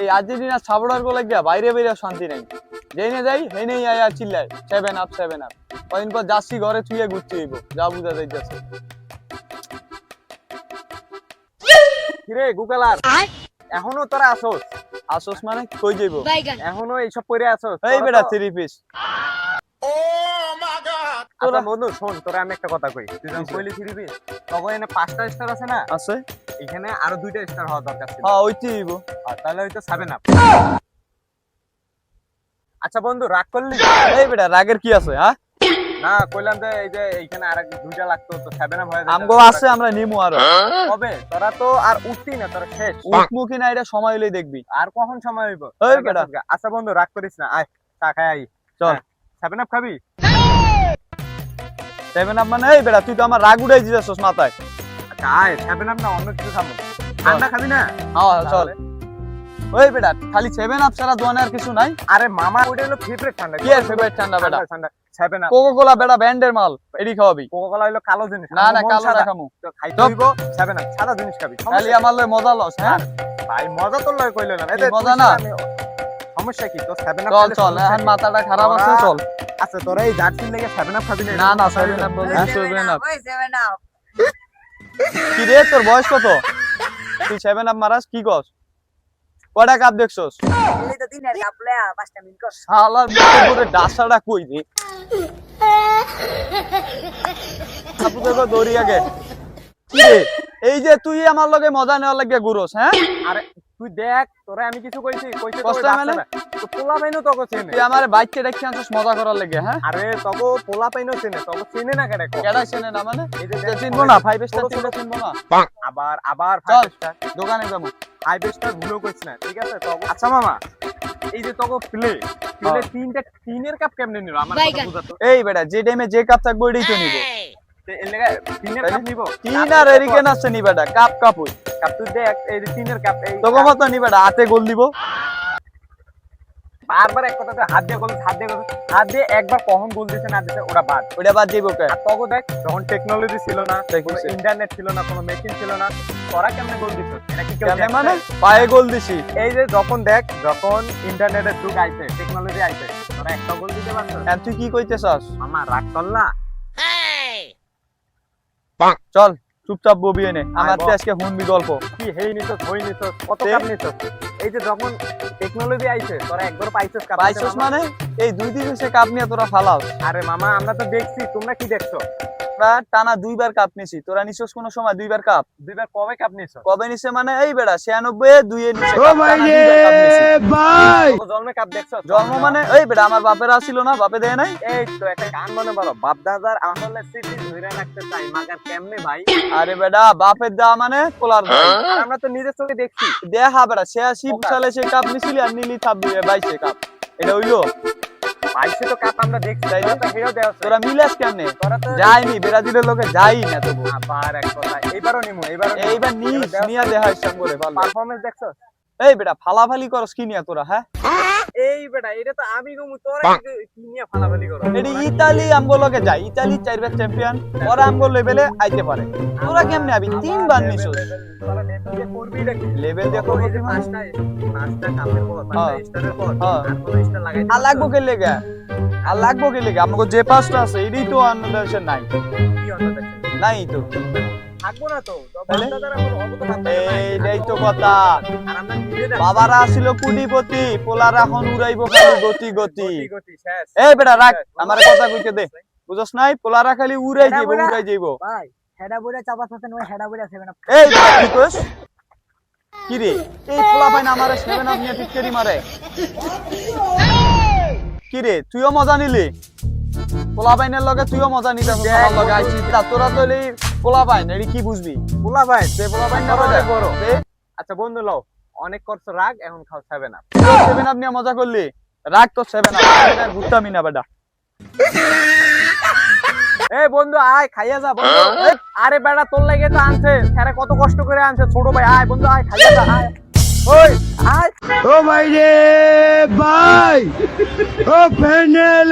এই Argentina supporter গুলো গিয়া বাইরে বাইরে শান্তি নাই, যেই না যাই হেই নেই আয়া চিল্লায় 7 আপ 7 আপ। কদিন পর যাচ্ছি ঘরে থুয়ে ঘুরতে হইব, যা বুঝা যাইতেছে। কিরে গুকালার, এখনো তোরা আসোস? আসোস মানে কই যাইব? এখনো এইসব করে আসোস? এই বেটা 3 পিস। আচ্ছা বন্ধু শোন, তোরা আমি একটা কথা কই। তুই যখন কইলি 3 পিস, তখন এখানে 5টা স্টার আছে না? আছে। এখানে আরো 2টা স্টার হওয়া দরকার ছিল। হ্যাঁ ওইটি হইব। তাহলে হয়তো 7 আপ। আচ্ছা বন্ধু রাগ করলি? এই বেটা রাগের কি আছে? হ্যাঁ না কইলাম যে এই যে এইখানে আর 2টা লাগতো, তো 7 আপ হয়ে যায়। আমগো আছে, আমরা নিমু আরো। কবে? তোরা তো আর উঠতি না, তোরা শেষ। উঠমুখী না, এটা সময় হইলেই দেখবি। আর কখন সময় হইব? এই বেটা। আচ্ছা বন্ধু রাগ করিস না, আয় চা খাই আই। চল 7 আপ খাবি? 7 আপ মানে? এই বেটা তুই তো আমার রাগ উড়াই দিছস মাথায়। আচ্ছা আয়, 7 আপ না অন্য কিছু খাবো। ঠান্ডা খাবি না? হ্যাঁ চল। ওই বেটা খালি 7 আপ ছাড়া দোয়ানে আর কিছু নাই? আরে মামা ওইটা হলো ফেভারিট ঠান্ডা। কি এর ফেভারিট ঠান্ডা বেটা? ঠান্ডা 7 আপ। কোকা কোলা বেটা ব্র্যান্ডের মাল, এডি খাওয়াবি? কোকা কোলা হলো কালো জিনিস। না না কালো না খামু। তো খাইতে হইব 7 আপ, সাদা জিনিস খাবি। খালি আমার লয় মজা লস। হ্যাঁ ভাই মজা তোর লয় কইলো না, এই মজা না। সমস্যা কি তো? 7 আপ চল চল, এখন মাথাটা খারাপ আছে, চল। আচ্ছা তোরা এই জার্সির লেগে 7 আপ খাবি না? না না 7 আপ বল, 7 আপ। ওই 7 আপ। কি রে তোর বয়স কত? তুই 7 আপ মারাস কি কস? কয়টা কাপ দেখছস? এই তো 3 এর কাপ লয়া 5টা মিনিট কর। শালার মুখে পুরো ডাসাটা কই রে? আপু দেখো দৌড়ি আগে। কি রে এই যে তুই আমার লগে মজা নেওয়ার লাগিয়া ঘুরোস? হ্যাঁ আরে তুই দেখ, তোরা আমি কিছু কইছি কইছে তো কষ্ট মানে? তো পোলা পাইনো তোকে চেনে। তুই আমার বাইককে দেখি আনছস মজা করার লাগিয়া? হ্যাঁ আরে তোকে পোলা পাইনো চেনে, তোকে চেনে না কেন? কেডা চেনে না মানে? এই যে চিনবো না? 5 স্টার চিনবো না? আবার আবার চল 5 স্টার দোকানে যাবো। 5 স্টার ভুলো কইছ না, ঠিক আছে তো? আচ্ছা মামা, এই যে তোকে প্লে তিনের কাপ কেমনে নিলো আমার কথা বুঝাতো। এই বেটা যে টাইমে যে কাপ থাকবো এটাই তো নিব। এর লাগা তিনের কাপ নিব? তিন আর এরিকেন আছে নি বেটা, কাপ কাপুই কাপ তুই দেখ, এই যে তিনের কাপ এই তোকে মতো নি বেটা, হাতে গোল দিব। বারবার এক কথা হাত দিয়ে গোল, হাত দিয়ে গোল, হাত দিয়ে একবার কখন গোল দিছে না দিছে ওটা বাদ। ওটা বাদ দিব কে? আর তোকে দেখ, যখন টেকনোলজি ছিল না, কোনো ইন্টারনেট ছিল না, কোনো মেশিন ছিল না, তোরা কেমনে গোল দিছ? এটা কি কেউ কেমনে মানে? দেখছে? পায়ে গোল দিছি। এই যে যখন দেখ, যখন ইন্টারনেটের যুগ আইছে, টেকনোলজি আইছে, তোরা একটা গোল দিতে পারছো? আর তুই কি কইতেছস? মামা রাগ করলা? চল চুপচাপ ববি এনে, আমার বল। আজকে শুনবি গল্প। কি হেই নিছস, হই নিছস, কত তে? কাপ নিছস? এই যে যখন টেকনোলজি আইছে, তোরা একবার পাইছস কাপ? পাইছস মানে? এই 2 দিন হইছে কাপ নিয়ে তোরা ফালাস। আরে মামা আমরা তো দেখছি, তোমরা কি দেখছো? আমরা টানা 2বার কাপ নিছি, তোরা নিছস কোন সময় 2বার কাপ? দুইবার কবে কাপ নিছস? কবে নিছে মানে? এই বেটা 96 2 এ নিছে। ও ভাই রে ভাই, তোকে জন্মে কাপ দেখছস? জন্ম মানে? এই বেটা আমার বাপের আসিল না, বাপে দেয় নাই? এই তো একটা গান মনে বলো, বাপ দাদার আমলে স্মৃতি ধরে রাখতে চাই, মাগার কেমনে ভাই? আরে বেটা বাপের দা মানে কোলার ভাই। আর আমরা তো নিজের চোখে দেখছি। দেখা বেটা 86 সালে সে কাপ নিছিলি আর নিলি 22 কাপ, এটা হইলো? পাইছে তো কাপ আমরা দেখছি, তাই না? তোরা তো হেরো দেওয়া। তোরা মিলাস কেমনে? তোরা তো যাইনি ব্রাজিলের লোকে যাই না তবু। আবার এক কথা, এইবারও নিমু, এইবার নিস নিয়া দেখা ইচ্ছা করে ভালো। পারফরম্যান্স দেখছস? এই বেটা ফালাফালি করস কি নিয়া তোরা? হ্যাঁ এই বেটা এটা তো আমি গমু, তোরা কি নিয়ে ফালাফালি করো? এডি ইতালি আমগো লগে যাই, ইতালি 4বার চ্যাম্পিয়ন, ওরা আমগো লেভেলে আইতে পারে। তোরা কেমনে আবি? 3বার নিছস। তোরা লেভেল দিয়ে করবি নাকি? লেভেল দেখো এই যে পাঁচটা কাপের পর, পাঁচটা স্টারের পর হ্যাঁ। আর কোনো স্টার লাগাই আর লাগবো কে লেগা? আর লাগবো কে লেগা? আমগো যে 5টা আছে এডি তো অন্য দেশে নাই, কি অন্য দেখছেন? নাই তো। থাকবো না তো, তাহলে? বাপ-দাদারা এখন অবত বাপ-দাদা নাই। এইটাই তো কথা। আর আমরা নিজে দেখছি। বাবারা ছিল কোটিপতি, পোলারা এখন উড়াইবো খালি গতি গতি। গতি শেষ। এই বেটা রাখ, আমার কথা কইতে দে। বুঝছ নাই? পোলারা খালি উড়াই যাইবো, উড়াই যাইবো। ভাই হেডা বইরা চাপা থাকেন, ওই হেডা বইরা 7 আপ। এই বেটা কি কইস? কি রে এই পোলা পাইন আমারে 7 আপ নিয়ে টিটকারি মারে? কি রে তুইও মজা নিলি? পোলা পাইনের লগে তুইও মজা নিতাস, আমার লগে আইছিস। তোরা তো এই পোলা পাইন এডি কি বুঝবি? পোলা ভাই, যে পোলা পাইন না তোরা বেটা অনেক বড়। তে আচ্ছা বন্ধু লও, অনেক করছো রাগ, এখন খাও 7 আপ। 7 আপ নিয়ে মজা করলি? রাখ তো 7 আপ, আর ঘুরতামই না বেটা। এই বন্ধু আয় খাইয়া যা বন্ধু। আরে বেটা তোর লাগে তো আনছে, স্যারে কত কষ্ট করে আনছে, ছোট ভাই আয় বন্ধু আয় খাইয়া যা আয়। ওই আয়। ও ভাই রে ভাই, ও প্যানেল